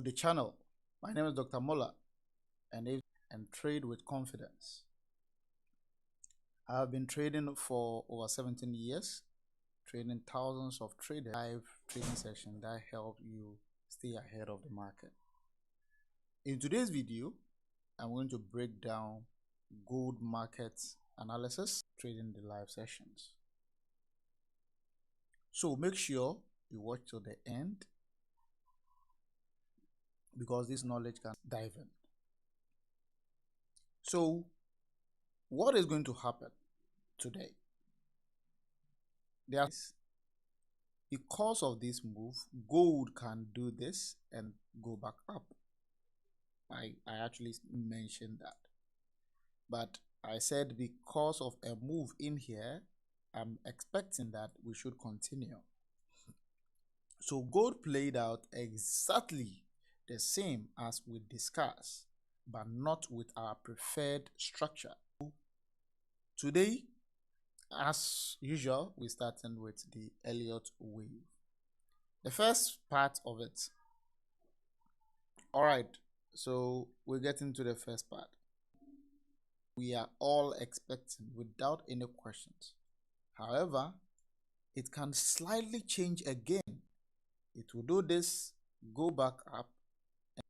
the channel. My name is Dr. Mola, and trade with confidence. I have been trading for over 17 years, training thousands of traders. Live trading sessions that help you stay ahead of the market. In today's video, I'm going to break down gold market analysis, trading the live sessions. So make sure you watch till the end, because this knowledge can dive in. So what is going to happen today? Because of this move, gold can do this and go back up. I actually mentioned that, but I said because of a move in here, I'm expecting that we should continue. So gold played out exactly the same as we discussed, but not with our preferred structure. Today, as usual, we're starting with the Elliott wave. The first part of it. All right, so we're getting to the first part. We are all expecting without any questions. However, it can slightly change again. It will do this, go back up.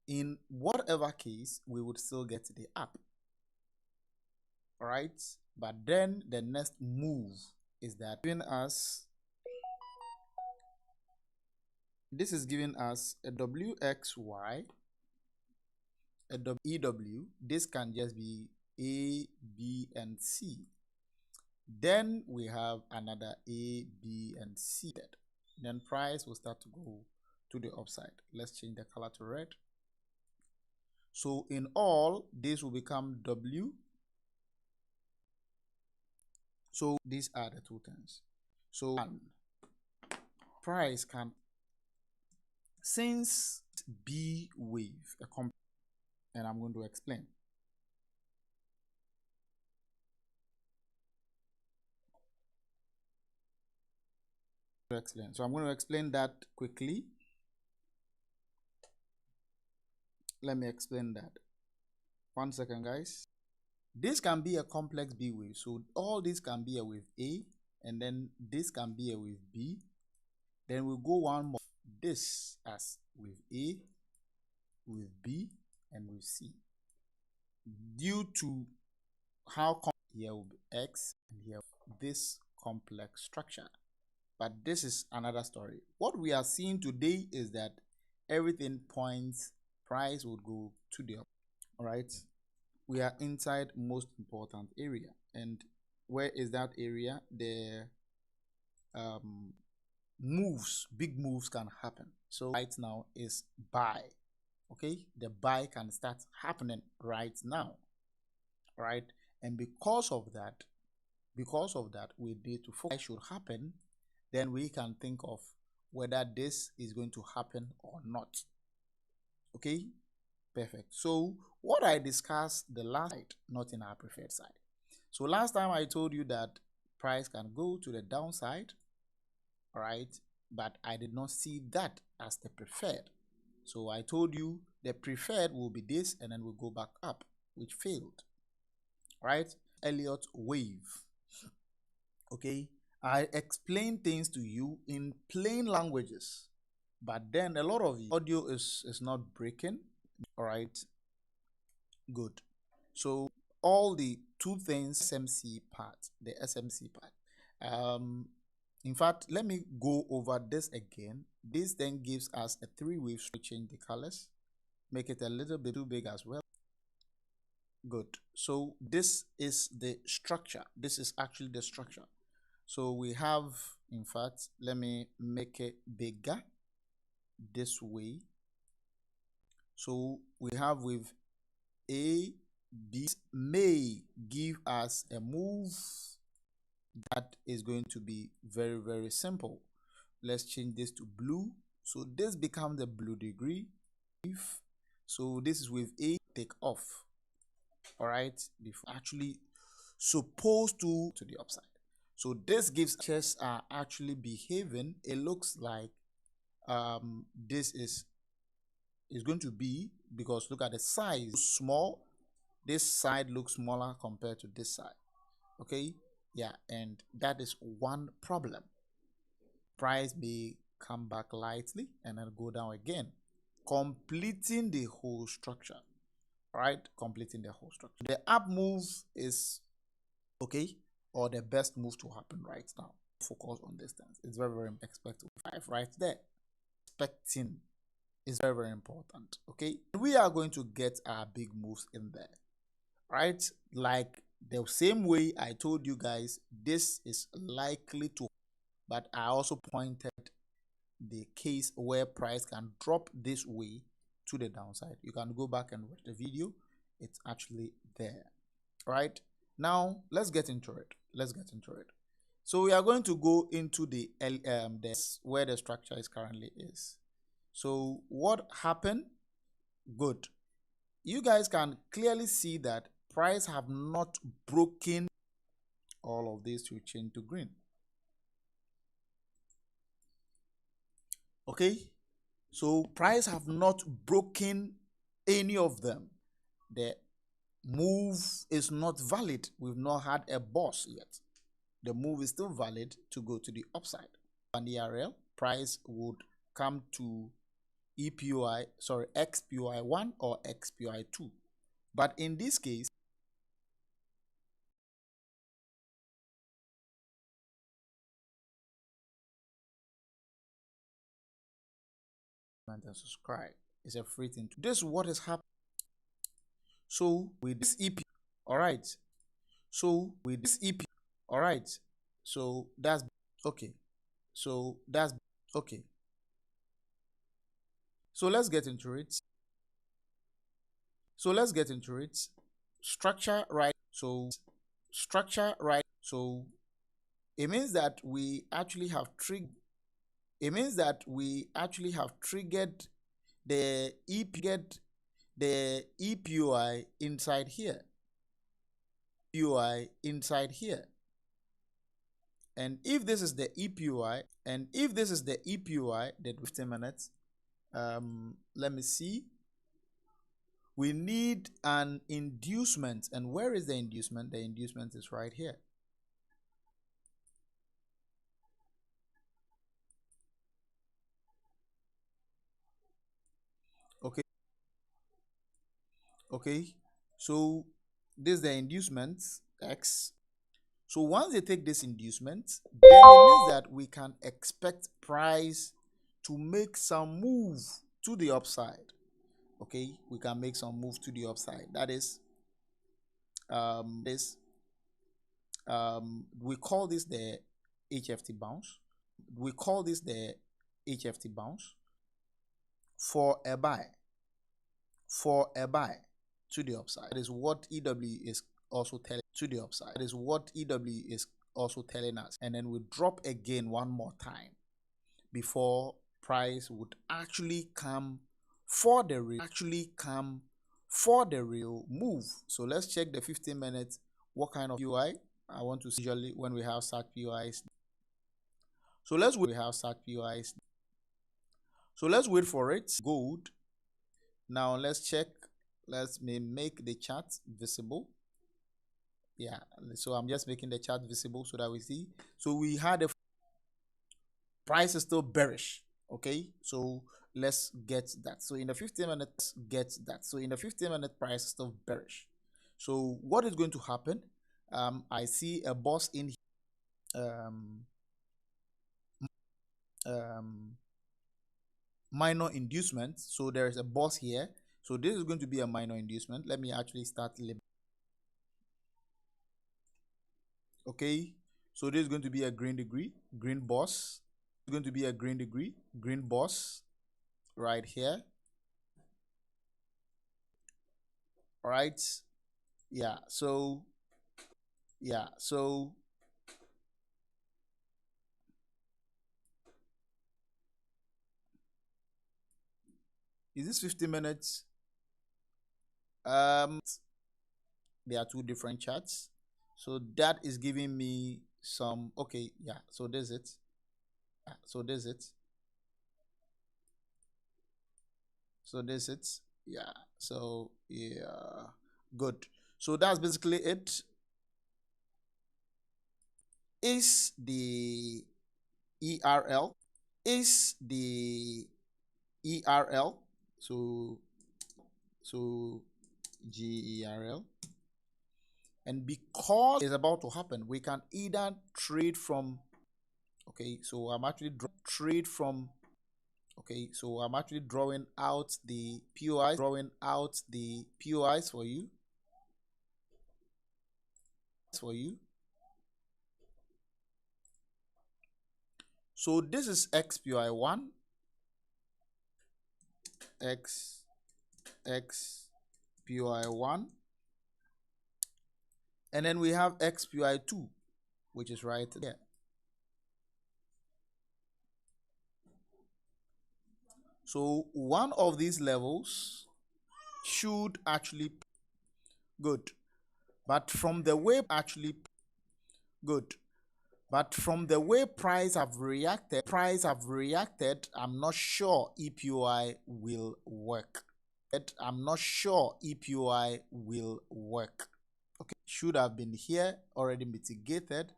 In whatever case, we would still get the up. All right, but then the next move is that this is giving us a WXY, a EW. This can just be A, B, and C. Then we have another A, B, and C. Then price will start to go to the upside. Let's change the color to red. So in all, this will become W. So these are the two things. So price can, since B wave, and I'm going to explain. So I'm going to explain that quickly. Let me explain that. 1 second, guys. This can be a complex B wave. So all this can be a wave A, and then this can be a wave B. Then we'll go one more. This as wave A, wave B, and wave C. Due to how here will be X and here this complex structure. But this is another story. What we are seeing today is that everything points, price would go to the up. All right, we are inside most important area. And where is that area? The moves, big moves can happen. So right now is buy. Okay, the buy can start happening right now. Right, and because of that, we need to focus. Should happen, then we can think of whether this is going to happen or not. Okay, perfect. So what I discussed the last side, not in our preferred side. So last time I told you that price can go to the downside, right? But I did not see that as the preferred. So I told you the preferred will be this, and then we'll go back up, which failed, right? Elliott wave. Okay, I explain things to you in plain languages, but then a lot of the audio is not breaking. All right, good. So all the two things, SMC part, the SMC part. In fact, let me go over this again. This then gives us a three-wave. Change the colors, make it a little bit too big as well. Good. So this is the structure. This is actually the structure. So we have, in fact, let me make it bigger this way. So we have with A, B may give us a move that is going to be very, very simple. Let's change this to blue. So this becomes the blue degree. So this is with A, take off. All right, before actually supposed to the upside. So this gives shares are actually behaving. It looks like this is is going to be, because look at the size, small. This side looks smaller compared to this side. Okay, yeah, and that is one problem. Price may come back lightly and then go down again, completing the whole structure. Right, completing the whole structure. The up move is okay, or the best move to happen right now. Focus on distance. It's very, very expected. 5 right there. Expecting is very, very important. Okay, we are going to get our big moves in there, right? Like the same way I told you guys, this is likely to, but I also pointed the case where price can drop this way to the downside. You can go back and watch the video. It's actually there, right? Now let's get into it. So we are going to go into the where the structure is currently is. So what happened? Good. You guys can clearly see that price have not broken. All of this will change to green. Okay, so price have not broken any of them. The move is not valid. We've not had a boss yet. The move is still valid to go to the upside. And the RL price would come to XPY 1 or XPY 2. But in this case, and subscribe. It's a free thing. This is what is happening. So with this EP, all right. So with this EP, all right. So that's okay. So that's okay. So let's get into it. Structure right. So structure right. So it means that we actually have triggered. It means that we actually have triggered the EPUI inside here. And if this is the EPUI, that 15 minutes, let me see. We need an inducement. And where is the inducement? The inducement is right here. Okay, so this is the inducement X. So once they take this inducement, then it means that we can expect price to make some move to the upside. Okay, we can make some move to the upside. That is, we call this the HFT bounce. For a buy. To the upside. That is what EW is also telling us. And then we drop again one more time before price would actually come for the real move. So let's check the 15 minutes. What kind of PUI I want to see usually when we have such PUIs. So let's wait. So let's wait for it. Gold. Now let's check. Let's make the chart visible. Yeah, so I'm just making the chart visible so that we see. So we had a price is still bearish. Okay, so let's get that. So in the 15 minutes, price is still bearish. So what is going to happen? I see a boss in minor inducement. So there is a boss here. So this is going to be a minor inducement. Let me actually start. Okay, so this is going to be a green boss. It's going to be a green boss right here. All right. Yeah. So is this 50 minutes? There are two different charts. So that is giving me some, okay, yeah. So there's it. So this it's yeah. So yeah, good. So that's basically it. Is the ERL is the ERL so GERL, and because it's about to happen, we can either trade from so I'm actually trade from so I'm actually drawing out the POIs for you So this is XPOI1, XPOI1, and then we have XPOI2, which is right there. So one of these levels should actually good, but from the way good, but from the way price have reacted, I'm not sure EPOI will work. I'm not sure EPOI will work. Okay, should have been here already mitigated.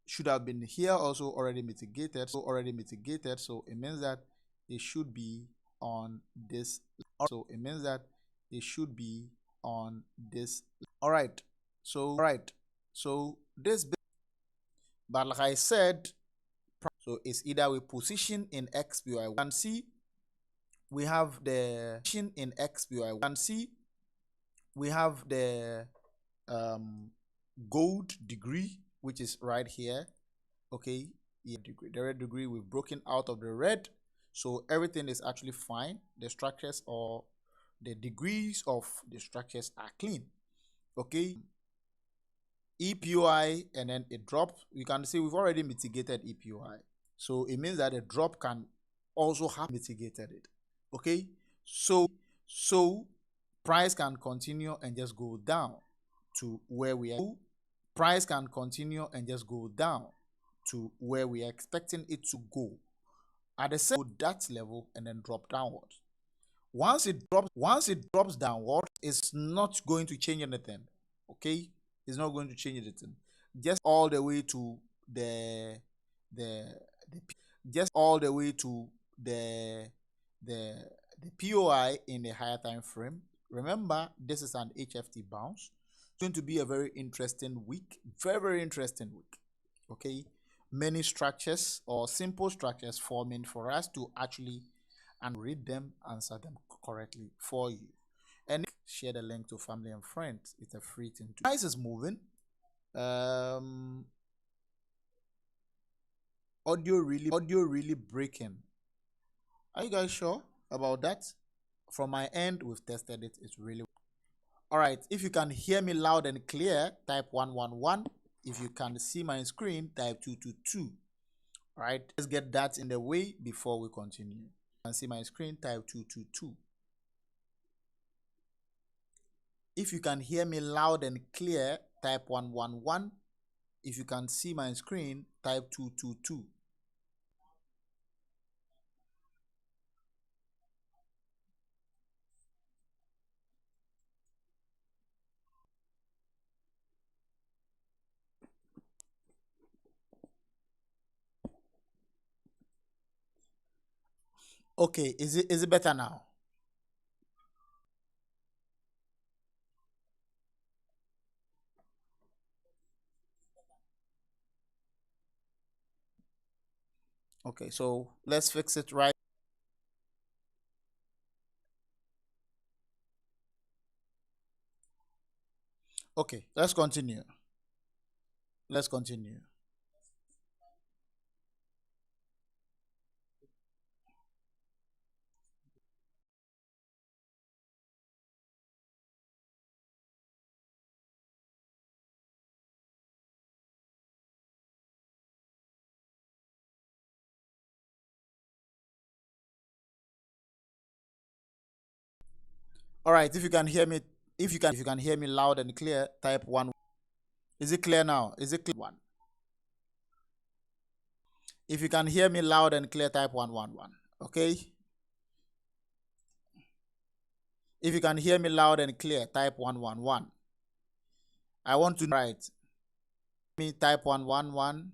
Should have been here also already mitigated. So it means that it should be on this. So it means that it should be on this. All right. So this, but like I said, so it's either we position in XPOI. You can see we have the position in XPOI. You can see we have the gold degree, which is right here. Okay, yeah, the red degree, we've broken out of the red, so everything is actually fine. The structures or the degrees of the structures are clean. Okay, EPOI, and then it drops. You can see we've already mitigated EPOI, so it means that a drop can also have mitigated it. Okay, so price can continue and just go down to where we are. Price can continue and just go down to where we are expecting it to go. At the same that level and then drop downward. Once it drops downward, it's not going to change anything. Okay, it's not going to change anything. Just all the way to the just all the way to the POI in the higher time frame. Remember, this is an HFT bounce. It's going to be a very interesting week. Very interesting week. Okay, many structures or simple structures forming for us to actually and read them, answer them correctly for you, and share the link to family and friends. It's a free thing. Price is moving. Audio really breaking. Are you guys sure about that? From my end, we've tested it. It's really all right. If you can hear me loud and clear, type 111. If you can see my screen, type 222. All right, let's get that in the way before we continue. You can see my screen, type 222. If you can hear me loud and clear, type 111. If you can see my screen, type 222. Okay, is it better now? Okay, so let's fix it right. Okay, let's continue. All right, if you can hear me, if you can hear me loud and clear, type 1. Is it clear now? Is it clear? 1. If you can hear me loud and clear, type 111. Okay? If you can hear me loud and clear, type 111. I want to write. Me type 111.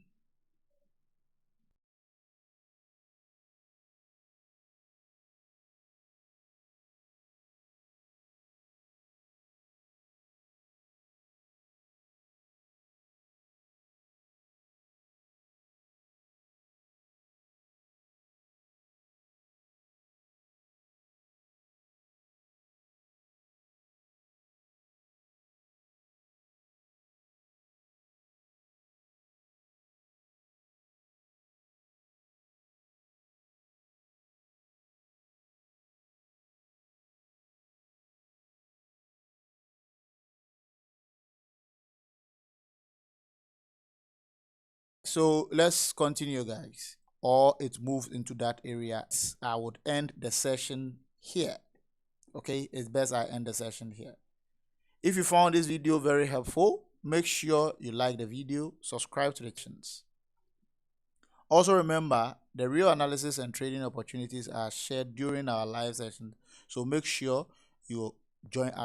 So let's continue, guys. Or it moves into that area. I would end the session here. Okay, it's best I end the session here. If you found this video very helpful, make sure you like the video, subscribe to the channels. Also remember, the real analysis and trading opportunities are shared during our live session, so make sure you join us.